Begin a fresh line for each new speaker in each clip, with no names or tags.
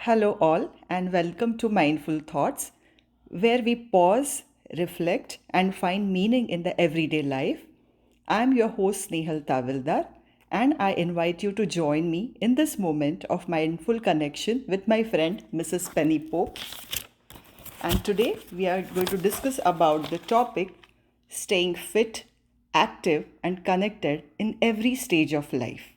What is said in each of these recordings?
Hello, all, and welcome to Mindful Thoughts, where we pause, reflect, and find meaning in the everyday life. I'm your host, Snehal Tavildar, and I invite you to join me in this moment of mindful connection with my friend, Mrs. Penny Pope. And today we are going to discuss about the topic staying fit, active, and connected in every stage of life.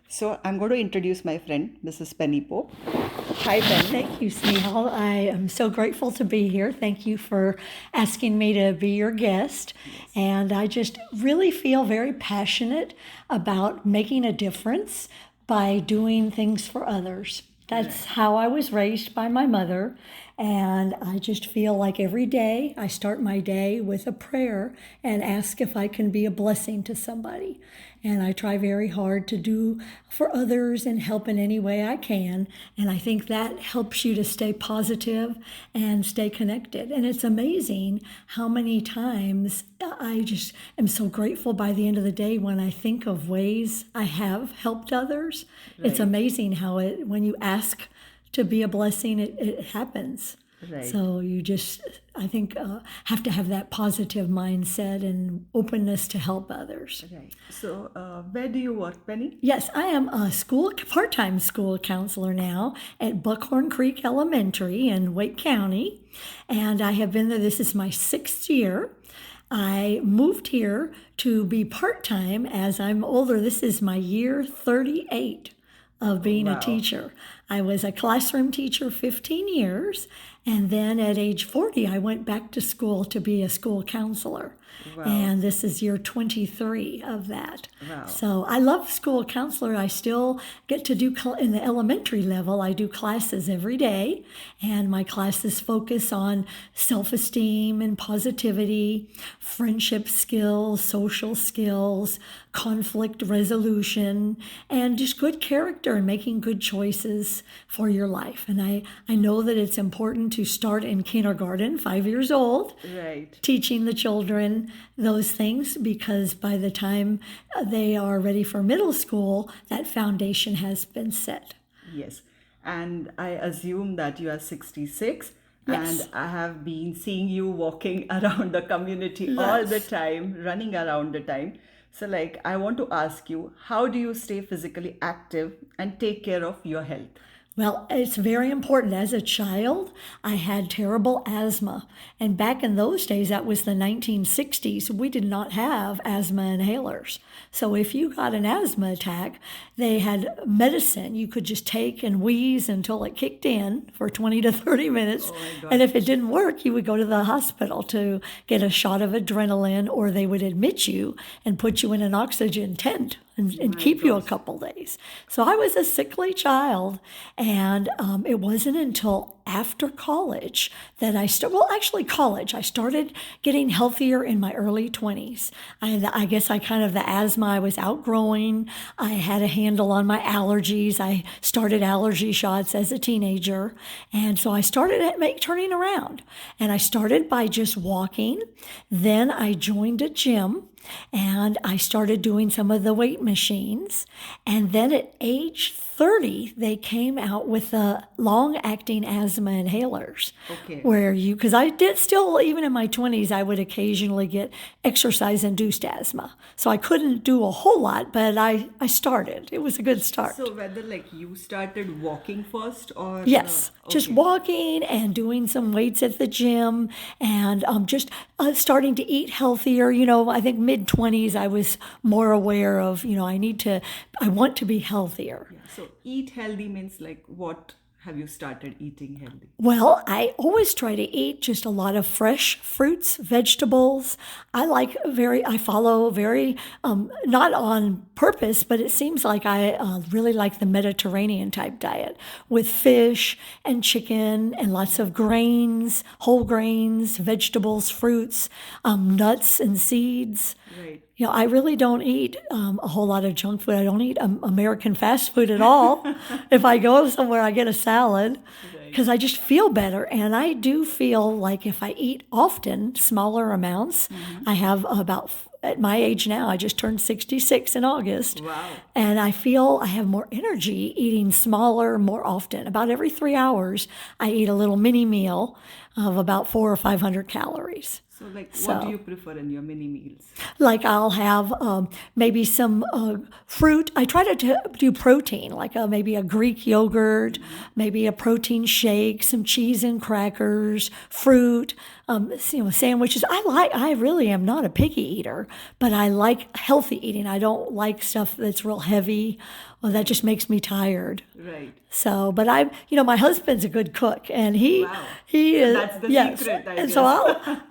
So I'm going to introduce my friend, Mrs. Penny Pope. Hi, Penny.
Thank you, Snehal. I am so grateful to be here. Thank you for asking me to be your guest. And I just really feel very passionate about making a difference by doing things for others. That's how I was raised by my mother. And I just feel like every day I start my day with a prayer and ask if I can be a blessing to somebody. And I try very hard to do for others and help in any way I can. And I think that helps you to stay positive and stay connected. And it's amazing how many times I just am so grateful by the end of the day when I think of ways I have helped others. It's amazing how when you ask to be a blessing, it happens.
Right.
So you just, I think, have to have that positive mindset and openness to help others.
Right. So, where do you work, Penny?
Yes, I am a part-time school counselor now at Buckhorn Creek Elementary in Wake County. And I have been there, this is my 6th year. I moved here to be part-time as I'm older. This is my year 38 of being a teacher. I was a classroom teacher 15 years, and then at age 40, I went back to school to be a school counselor. And this is year 23 of that. So I love school counselor. I still get to do, in the elementary level, I do classes every day, and my classes focus on self-esteem and positivity, friendship skills, social skills, conflict resolution, and just good character and making good choices for your life. And I know that it's important to start in kindergarten, 5 years old, teaching the children those things, because by the time they are ready for middle school, that foundation has been set.
Yes. And I assume that you are 66.
Yes.
And I have been seeing you walking around the community all the time, running around the time. So, I want to ask you, how do you stay physically active and take care of your health?
Well, it's very important. As a child, I had terrible asthma. And back in those days, that was the 1960s, we did not have asthma inhalers. So if you got an asthma attack, they had medicine you could just take and wheeze until it kicked in for 20 to 30 minutes. And if it didn't work, you would go to the hospital to get a shot of adrenaline, or they would admit you and put you in an oxygen tent and keep you a couple days. So I was a sickly child, and it wasn't until after college that I started getting healthier in my early 20s. I guess the asthma I was outgrowing. I had a handle on my allergies. I started allergy shots as a teenager. And so I started turning around. And I started by just walking. Then I joined a gym. And I started doing some of the weight machines. And then at age 30, they came out with the long-acting asthma inhalers. Because I did still, even in my 20s, I would occasionally get exercise-induced asthma. So I couldn't do a whole lot, but I started. It was a good start.
So whether you started walking first or...
Yes, just walking and doing some weights at the gym, and just starting to eat healthier. I think mid-20s, I was more aware of, I want to be healthier.
Yeah. So eat healthy means what have you started eating healthy?
Well, I always try to eat just a lot of fresh fruits, vegetables. I follow very, not on purpose, but it seems like I really like the Mediterranean type diet with fish and chicken and lots of grains, whole grains, vegetables, fruits, nuts and seeds.
Right.
I really don't eat a whole lot of junk food. I don't eat American fast food at all. If I go somewhere, I get a salad because I just feel better. And I do feel like if I eat often, smaller amounts, I have about at my age now, I just turned 66 in August.
Wow.
And I feel I have more energy eating smaller more often. About every 3 hours, I eat a little mini meal of about 400 or 500 calories.
So, what do you prefer in your mini meals?
Like I'll have maybe some fruit. I try to do protein, like maybe a Greek yogurt, maybe a protein shake, some cheese and crackers, fruit, sandwiches. I really am not a picky eater, but I like healthy eating. I don't like stuff that's real heavy. Well, that just makes me tired.
Right.
So, but my husband's a good cook, and
Wow.
he is.
That's the
yes.
secret, I
And
guess.
so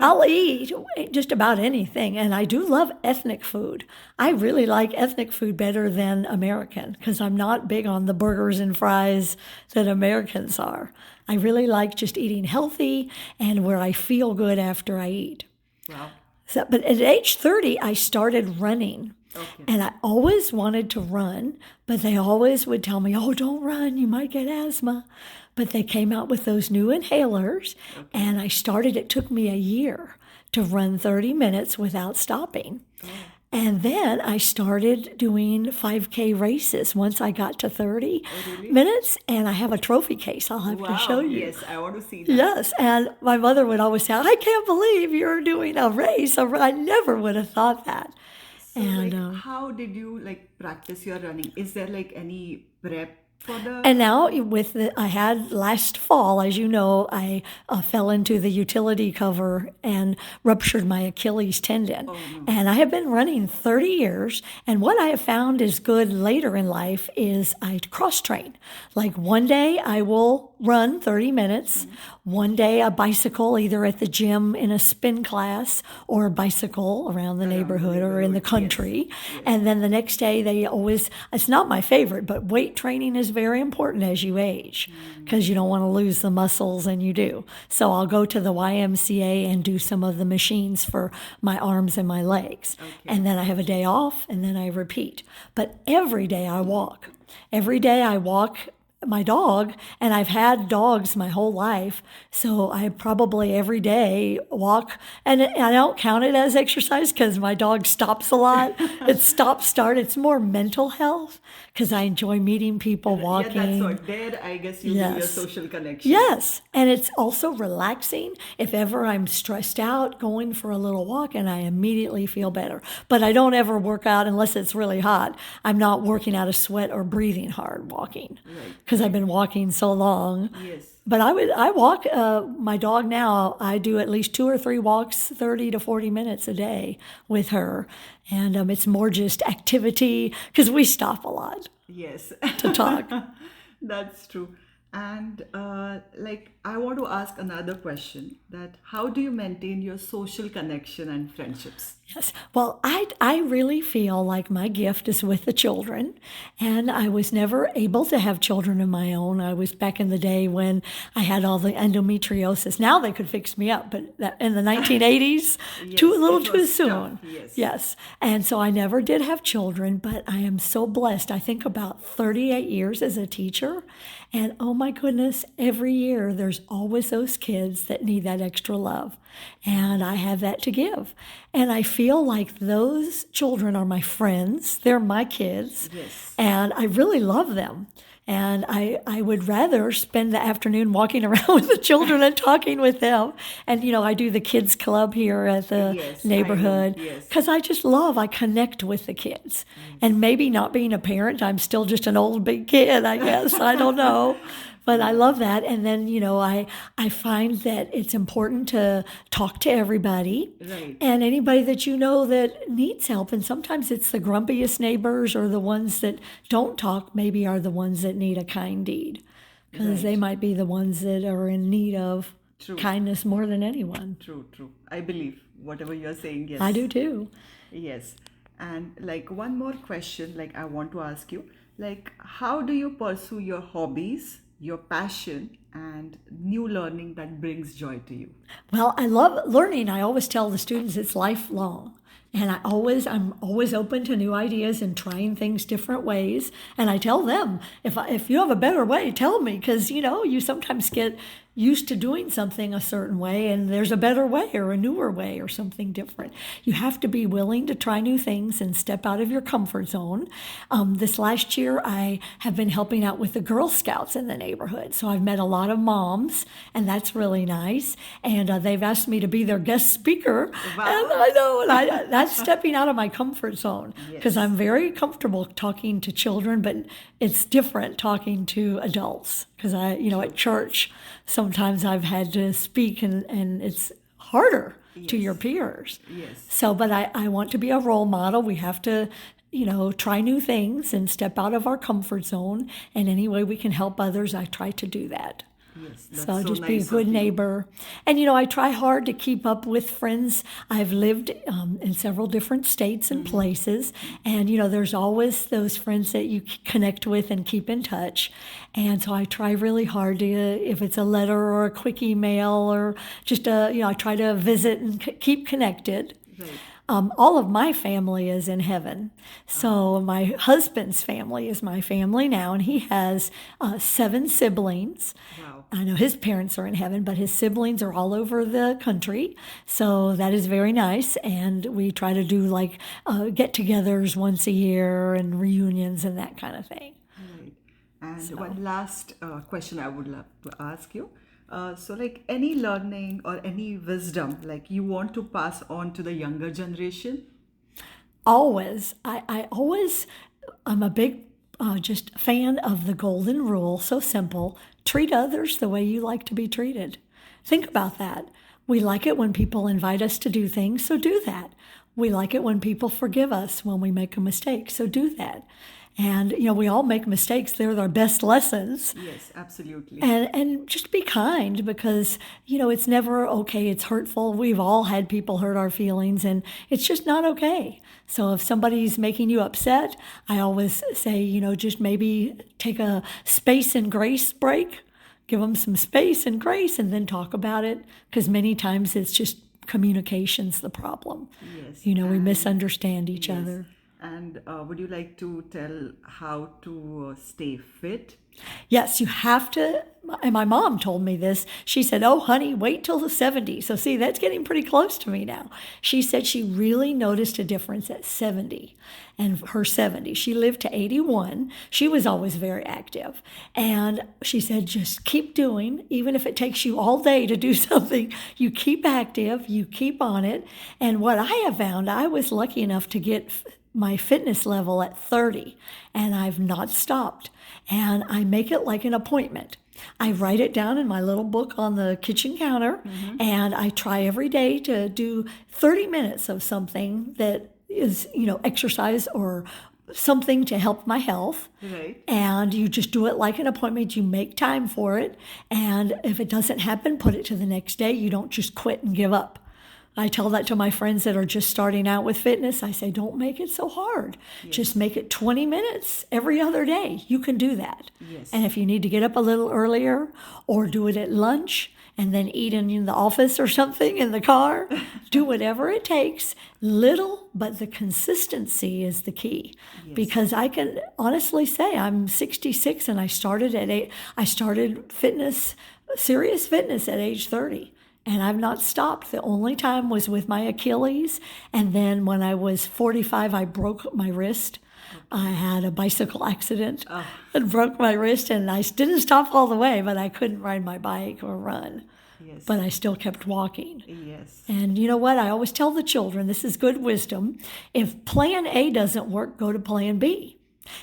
I'll eat just about anything, and I do love ethnic food. I really like ethnic food better than American because I'm not big on the burgers and fries that Americans are. I really like just eating healthy and where I feel good after I eat.
Wow.
So, but at age 30, I started running.
Okay.
And I always wanted to run, but they always would tell me, oh, don't run, you might get asthma. But they came out with those new inhalers, and I started, it took me a year to run 30 minutes without stopping. And then I started doing 5K races once I got to 30 minutes, and I have a trophy case I'll have to show you.
Yes, I want to see that.
Yes, and my mother would always say, I can't believe you're doing a race. I never would have thought that.
So,
And
how did you practice your running? Is there any prep for the?
And now I had last fall, as you know, I fell into the utility cover and ruptured my Achilles tendon.
Oh, no.
And I have been running 30 years. And what I have found is good later in life is I cross train. Like one day I will run 30 minutes. One day a bicycle, either at the gym in a spin class or a bicycle around the neighborhood or in the country.
Yes.
And then the next day it's not my favorite, but weight training is very important as you age because you don't want to lose the muscles, and you do. So I'll go to the YMCA and do some of the machines for my arms and my legs. And then I have a day off, and then I repeat. But every day I walk. Every day I walk my dog, and I've had dogs my whole life, so I probably every day walk, and I don't count it as exercise because my dog stops a lot. It's stop-start. It's more mental health because I enjoy meeting people, walking.
Yeah, that's what. There, I guess you do your
Yes.
social connection.
Yes, and it's also relaxing. If ever I'm stressed out, going for a little walk, and I immediately feel better. But I don't ever work out unless it's really hot. I'm not working out of sweat or breathing hard walking because I've been walking so long.
Yes.
But I walk my dog now. I do at least 2 or 3 walks, 30 to 40 minutes a day with her, and it's more just activity because we stop a lot
Yes.
to talk.
That's true. And I want to ask another question, that how do you maintain your social connection and friendships?
Yes. Well, I really feel like my gift is with the children, and I was never able to have children of my own. I was back in the day when I had all the endometriosis. Now they could fix me up, but in the 1980s,
Yes,
a little
it
too
was
soon.
tough, yes.
Yes. And so I never did have children, but I am so blessed. I think about 38 years as a teacher, and oh my goodness, every year there's always those kids that need that extra love. And I have that to give. And I feel like those children are my friends. They're my kids.
Yes.
And I really love them. And I would rather spend the afternoon walking around with the children and talking with them. And, I do the kids club here at the
Yes,
neighborhood
I know, yes.
because I connect with the kids. And maybe not being a parent, I'm still just an old big kid, I guess. I don't know. But I love that. And then, I find that it's important to talk to everybody
Right.
and anybody that you know that needs help. And sometimes it's the grumpiest neighbors or the ones that don't talk, maybe are the ones that need a kind deed because they might be the ones that are in need of
True.
kindness more than anyone.
True, true. I believe whatever you're saying, yes.
I do too.
Yes. And one more question, I want to ask you, how do you pursue your hobbies, your passion, and new learning that brings joy to you?
Well, I love learning. I always tell the students it's lifelong. And I'm always open to new ideas and trying things different ways. And I tell them, if you have a better way, tell me, because you sometimes get used to doing something a certain way and there's a better way or a newer way or something different. You have to be willing to try new things and step out of your comfort zone. This last year, I have been helping out with the Girl Scouts in the neighborhood. So I've met a lot of moms, and that's really nice. And they've asked me to be their guest speaker.
Wow.
And I know, and that's stepping out of my comfort zone because
Yes.
I'm very comfortable talking to children, but it's different talking to adults because at church, sometimes I've had to speak and it's harder to your
Yes.
peers.
Yes.
So, but I want to be a role model. We have to, try new things and step out of our comfort zone. And any way we can help others, I try to do that.
Yes.
So
That's so
just be a
nice
good
of you.
neighbor. And, I try hard to keep up with friends. I've lived in several different states and places. And, there's always those friends that you connect with and keep in touch. And so I try really hard to, if it's a letter or a quick email or just I try to visit and keep connected.
Right.
All of my family is in heaven. So my husband's family is my family now, and he has 7 siblings.
Wow.
I know his parents are in heaven, but his siblings are all over the country. So that is very nice. And we try to do like get-togethers once a year and reunions and that kind of thing.
Right. And one last question I would love to ask you. So, like any learning or any wisdom, like you want to pass on to the younger generation?
Always. I'm a big just fan of the golden rule. So simple. Treat others the way you like to be treated. Think about that. We like it when people invite us to do things, so do that. We like it when people forgive us when we make a mistake, so do that. And, we all make mistakes. They're our best lessons.
Yes, absolutely.
And just be kind because, it's never okay. It's hurtful. We've all had people hurt our feelings and it's just not okay. So if somebody's making you upset, I always say, just maybe take a space and grace break, give them some space and grace and then talk about it because many times it's just communication's the problem.
Yes.
We misunderstand each
Yes.
other.
And would you like to tell how to stay fit?
Yes, you have to. And my mom told me this. She said, "Oh, honey, wait till the 70s." So, see, that's getting pretty close to me now. She said she really noticed a difference at 70 and her 70. She lived to 81. She was always very active. And she said, just keep doing, even if it takes you all day to do something, you keep active, you keep on it. And what I have found, I was lucky enough to get my fitness level at 30 and I've not stopped. And I make it like an appointment. I write it down in my little book on the kitchen counter and I try every day to do 30 minutes of something that is, exercise or something to help my health.
Right.
And you just do it like an appointment. You make time for it. And if it doesn't happen, put it to the next day. You don't just quit and give up. I tell that to my friends that are just starting out with fitness. I say, don't make it so hard. Just make it 20 minutes every other day. You can do that.
Yes.
And if you need to get up a little earlier or do it at lunch and then eat in the office or something in the car, do whatever it takes. Little, but the consistency is the key. Because I can honestly say I'm 66 and I started serious fitness at age 30. And I've not stopped. The only time was with my Achilles. And then when I was 45, I broke my wrist. I had a bicycle accident and broke my wrist. And I didn't stop all the way, but I couldn't ride my bike or run.
Yes.
But I still kept walking.
Yes.
And you know what? I always tell the children, this is good wisdom. If plan A doesn't work, go to plan B.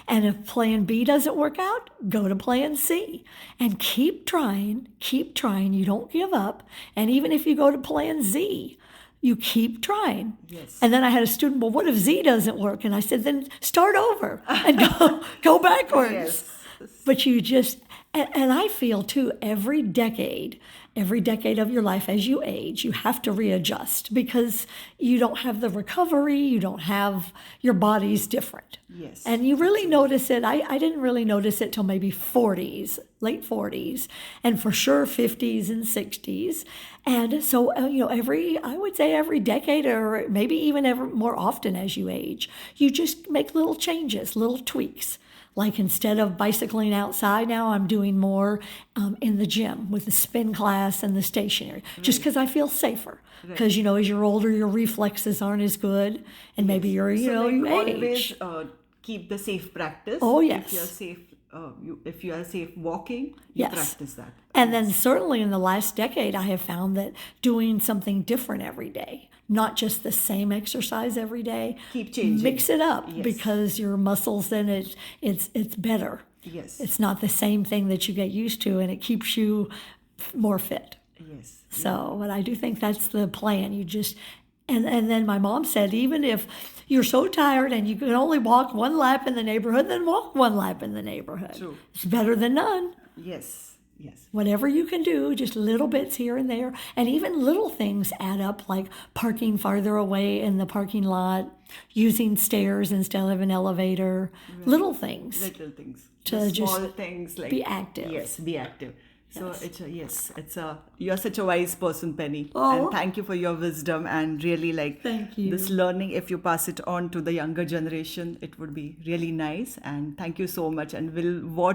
And if plan B doesn't work out, go to plan C. And keep trying. You don't give up. And even if you go to plan Z, you keep trying.
Yes.
And then I had a student, well, what if Z doesn't work? And I said, then start over and go backwards.
Yes.
But you just, and I feel too, every decade of your life as you age, you have to readjust because you don't have the recovery, your body's different.
Yes.
And you really notice it. I didn't really notice it till maybe 40s, late 40s, and for sure 50s and 60s. And so, I would say every decade or maybe even ever more often as you age, you just make little changes, little tweaks. Like instead of bicycling outside now, I'm doing more in the gym with the spin class and the stationary, just because I feel safer. Because, as you're older, your reflexes aren't as good. And maybe you're,
So like
you
always
age.
keep the safe practice.
Oh,
If you're
yes.
safe, if you are safe walking, you
Yes.
practice that.
And then certainly in the last decade, I have found that doing something different every day, not just the same exercise every day,
Keep changing.
mix it up
Yes.
because your muscles then it's better.
Yes.
It's not the same thing that you get used to, and it keeps you more fit.
Yes.
So, but I do think that's the plan. You just, and then my mom said, even if you're so tired and you can only walk one lap in the neighborhood, then walk one lap in the neighborhood.
True.
It's better than none.
Yes. Yes.
Whatever you can do, just little bits here and there. And even little things add up, like parking farther away in the parking lot, using stairs instead of an elevator, little things.
Little things.
To
The
just
small things like
be active.
Yes, be active. So
Yes.
you're such a wise person, Penny.
Oh.
And thank you for your wisdom and really like
Thank you.
this learning. If you pass it on to the younger generation, it would be really nice. And thank you so much. And we'll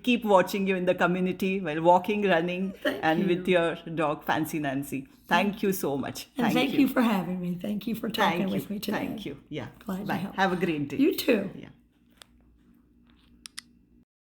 keep watching you in the community while walking, running, and
you.
with your dog, Fancy Nancy. Thank you so much.
And thank you for having me. Thank you for talking
Thank you.
with me today.
Thank you. Yeah.
Glad to
Bye.
help.
Have a great day.
You too.
Yeah.